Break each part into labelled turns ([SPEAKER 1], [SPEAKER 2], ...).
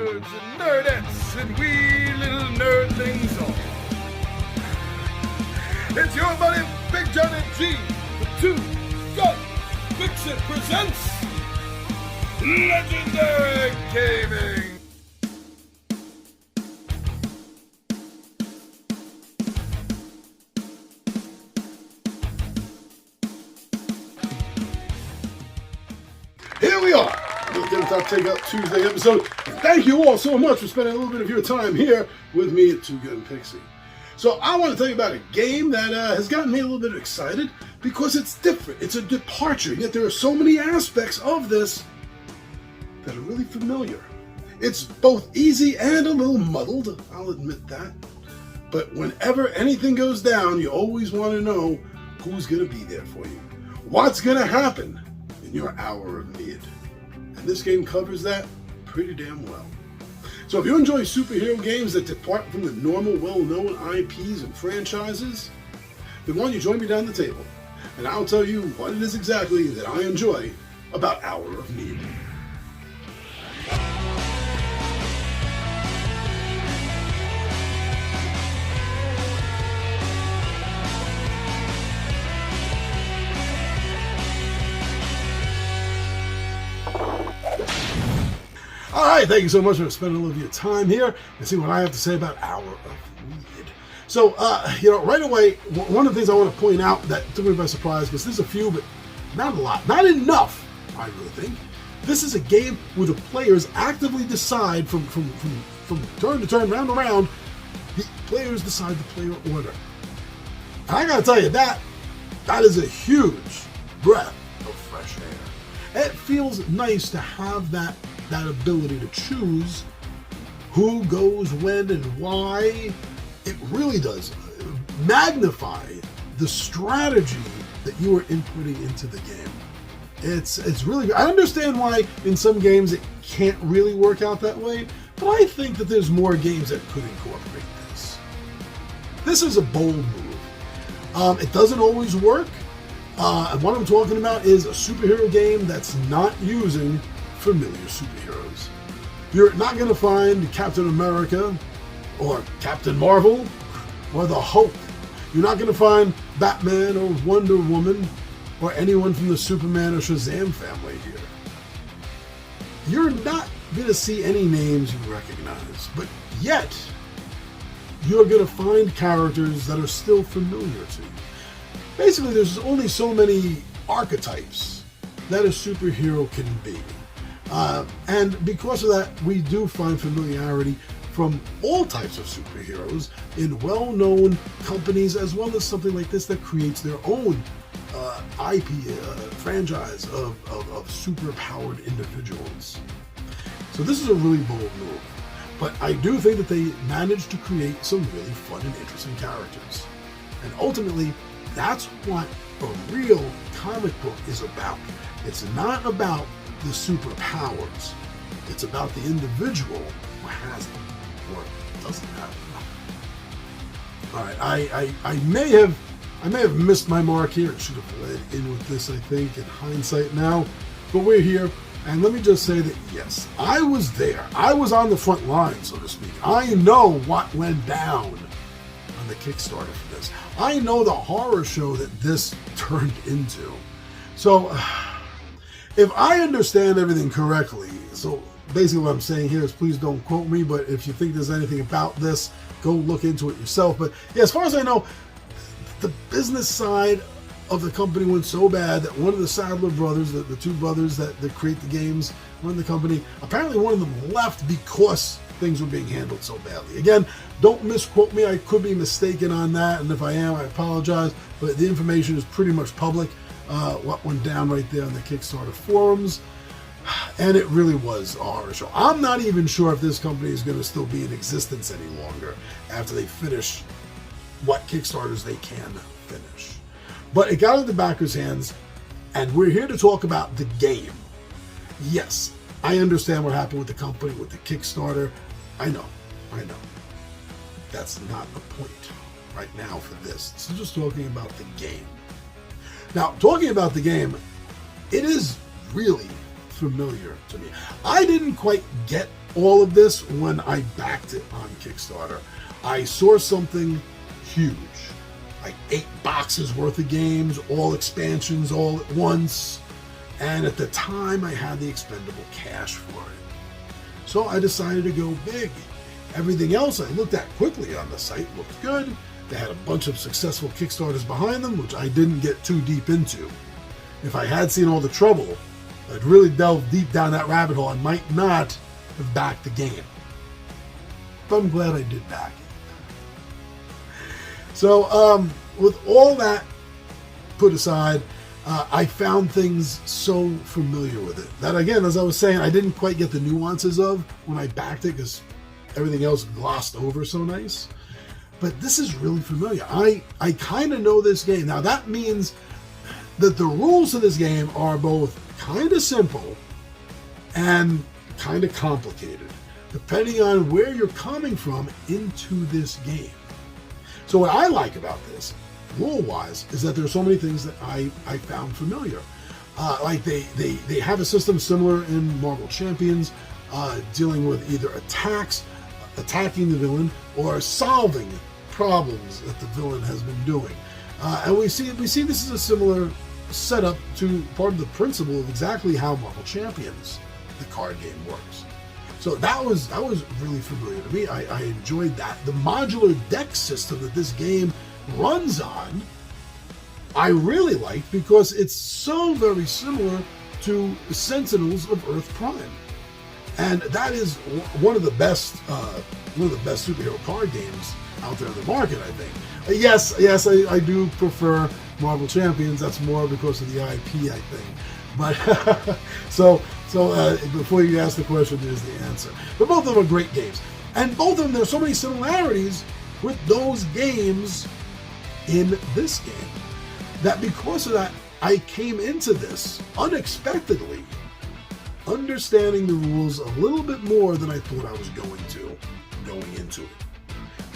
[SPEAKER 1] nerds and nerdettes and wee little nerdlings all. It's your buddy Big John and G, the Two Gun Fix-It presents Legendary Gaming.
[SPEAKER 2] Here we are, the Tabletop Takeout Tuesday episode. Thank you all so much for spending a little bit of your time here with me at Two Gun Pixie. So I want to tell you about a game that has gotten me a little bit excited because it's different. It's a departure, yet there are so many aspects of this that are really familiar. It's both easy and a little muddled, I'll admit that. But whenever anything goes down, you always want to know who's going to be there for you. What's going to happen in your hour of need. And this game covers that pretty damn well. So if you enjoy superhero games that depart from the normal, well-known IPs and franchises, then why don't you join me down the table, and I'll tell you what it is exactly that I enjoy about Hour of Need. All right, thank you so much for spending a little of your time here and see what I have to say about Hour of Need. So, right away, one of the things I want to point out that took me by surprise, because there's a few, but not a lot, not enough, I really think. This is a game where the players actively decide from turn to turn, round to round, the players decide the player order. And I gotta tell you, that is a huge breath of fresh air. It feels nice to have that ability to choose who goes when and why. It really does magnify the strategy that you are inputting into the game. It's really, I understand why in some games it can't really work out that way, but I think that there's more games that could incorporate this. This is a bold move. It doesn't always work. And what I'm talking about is a superhero game that's not using familiar superheroes. You're not going to find Captain America or Captain Marvel or the Hulk. You're not going to find Batman or Wonder Woman or anyone from the Superman or Shazam family here. You're not going to see any names you recognize, but yet you're going to find characters that are still familiar to you. Basically, there's only so many archetypes that a superhero can be. And because of that, we do find familiarity from all types of superheroes in well-known companies, as well as something like this that creates their own IP franchise of super-powered individuals. So this is a really bold move. But I do think that they managed to create some really fun and interesting characters. And ultimately, that's what a real comic book is about. It's not about the superpowers. It's about the individual who has them or doesn't have them. All right, I may have missed my mark here. I should have led in with this, I think, in hindsight now. But we're here, and let me just say that yes, I was there. I was on the front line, so to speak. I know what went down on the Kickstarter for this. I know the horror show that this turned into. So if I understand everything correctly, so basically what I'm saying here is please don't quote me, but if you think there's anything about this, go look into it yourself. But yeah, as far as I know, the business side of the company went so bad that one of the Sadler brothers, the two brothers that create the games, run the company, apparently one of them left because things were being handled so badly. Again, don't misquote me. I could be mistaken on that, and if I am, I apologize, but the information is pretty much public. What went down right there on the Kickstarter forums, and it really was a horror show. I'm not even sure if this company is going to still be in existence any longer after they finish what Kickstarters they can finish. But it got into the backers' hands, and we're here to talk about the game. Yes, I understand what happened with the company, with the Kickstarter. I know. That's not the point right now for this. This is just talking about the game. Now, talking about the game, it is really familiar to me. I didn't quite get all of this when I backed it on Kickstarter. I saw something huge, like 8 boxes worth of games, all expansions all at once, and at the time I had the expendable cash for it. So I decided to go big. Everything else I looked at quickly on the site looked good. They had a bunch of successful Kickstarters behind them, which I didn't get too deep into. If I had seen all the trouble, I'd really delved deep down that rabbit hole. I might not have backed the game. But I'm glad I did back it. So, with all that put aside, I found things so familiar with it that, again, as I was saying, I didn't quite get the nuances of when I backed it because everything else glossed over so nice. But this is really familiar. I kind of know this game. Now, that means that the rules of this game are both kind of simple and kind of complicated, depending on where you're coming from into this game. So what I like about this, rule-wise, is that there's so many things that I found familiar. Like they have a system similar in Marvel Champions, dealing with either attacking the villain, or solving problems that the villain has been doing. And we see this is a similar setup to part of the principle of exactly how Marvel Champions, the card game, works. So that was really familiar to me. I enjoyed that. The modular deck system that this game runs on, I really liked because it's so very similar to Sentinels of Earth Prime. And that is one of the best superhero card games out there in the market, I think. Yes, I do prefer Marvel Champions. That's more because of the IP, I think. But so before you ask the question, there's the answer. But both of them are great games, and both of them, there's so many similarities with those games in this game that because of that, I came into this unexpectedly understanding the rules a little bit more than I thought I was going into it.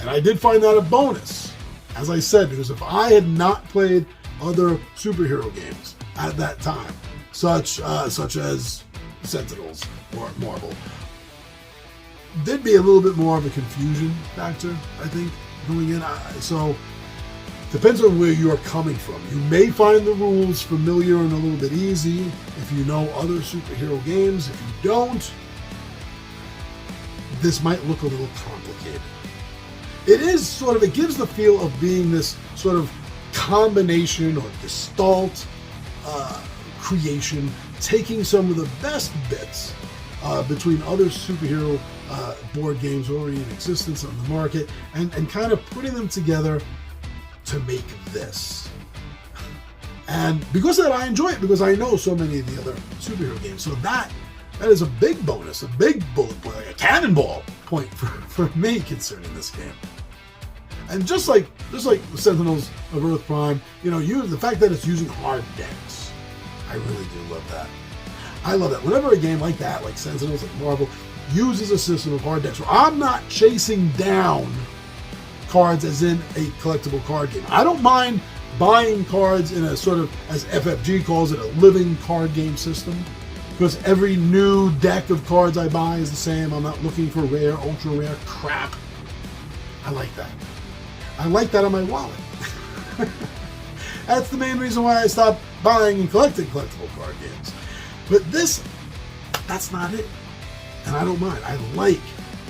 [SPEAKER 2] And I did find that a bonus, as I said, because if I had not played other superhero games at that time, such as Sentinels or Marvel, there'd be a little bit more of a confusion factor, I think, going in. So depends on where you're coming from. You may find the rules familiar and a little bit easy if you know other superhero games. If you don't, this might look a little complicated. It gives the feel of being this sort of combination or gestalt creation, taking some of the best bits between other superhero board games already in existence on the market and kind of putting them together to make this. And because of that, I enjoy it because I know so many of the other superhero games. So that is a big bonus, a big bullet point, like a cannonball point for me concerning this game. And just like Sentinels of Earth Prime, the fact that it's using hard decks, I really do love that. I love that. Whenever a game like that, like Sentinels, like Marvel, uses a system of hard decks where I'm not chasing down cards as in a collectible card game. I don't mind buying cards in a sort of, as FFG calls it, a living card game system, because every new deck of cards I buy is the same. I'm not looking for rare, ultra rare crap. I like that. I like that on my wallet. That's the main reason why I stopped buying and collecting collectible card games. But that's not it. And I don't mind. I like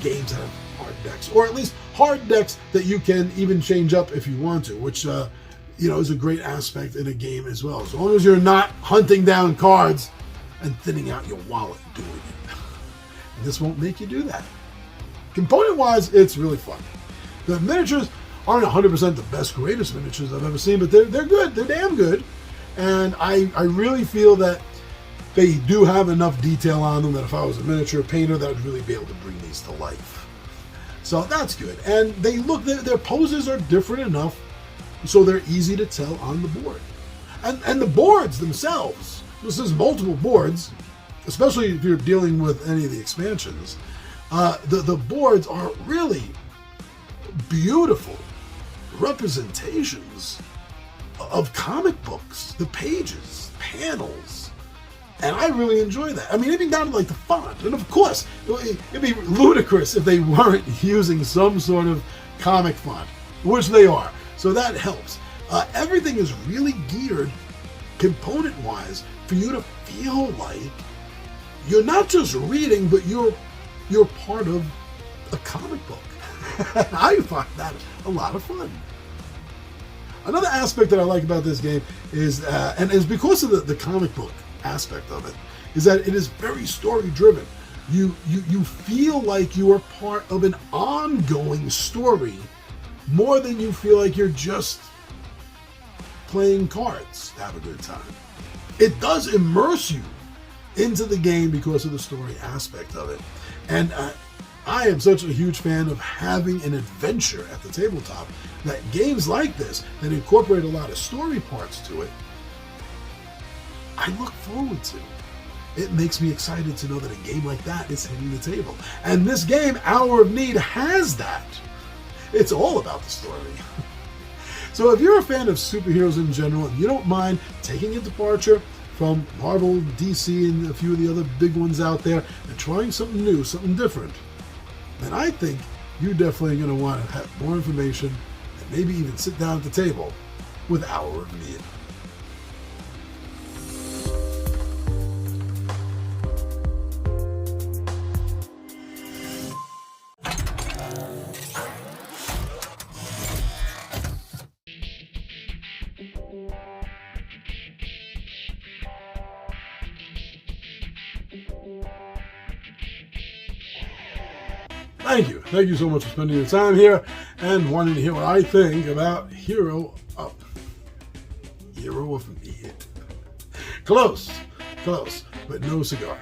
[SPEAKER 2] games that have hard decks, or at least hard decks that you can even change up if you want to, which is a great aspect in a game as well. As long as you're not hunting down cards and thinning out your wallet doing it. And this won't make you do that. Component-wise, it's really fun. The miniatures aren't 100% the best, greatest miniatures I've ever seen, but they're good. They're damn good. And I really feel that they do have enough detail on them that if I was a miniature painter, that would really be able to bring these to life. So that's good. And their poses are different enough so they're easy to tell on the board. And the boards themselves, this is multiple boards, especially if you're dealing with any of the expansions, the boards are really beautiful representations of comic books, the pages, panels. And I really enjoy that. I mean, even down to like the font. And of course, it'd be ludicrous if they weren't using some sort of comic font, which they are. So that helps. Everything is really geared, component-wise, for you to feel like you're not just reading, but you're part of a comic book. I find that a lot of fun. Another aspect that I like about this game is, and it's because of the comic book aspect of it, is that it is very story driven. You feel like you are part of an ongoing story more than you feel like you're just playing cards to have a good time. It does immerse you into the game because of the story aspect of it. And I am such a huge fan of having an adventure at the tabletop that games like this that incorporate a lot of story parts to it, I look forward to. It makes me excited to know that a game like that is hitting the table. And this game, Hour of Need, has that. It's all about the story. So if you're a fan of superheroes in general, and you don't mind taking a departure from Marvel, DC, and a few of the other big ones out there, and trying something new, something different, then I think you're definitely going to want to have more information and maybe even sit down at the table with Hour of Need. Thank you so much for spending your time here and wanting to hear what I think about Hero of Need. Close, but no cigar.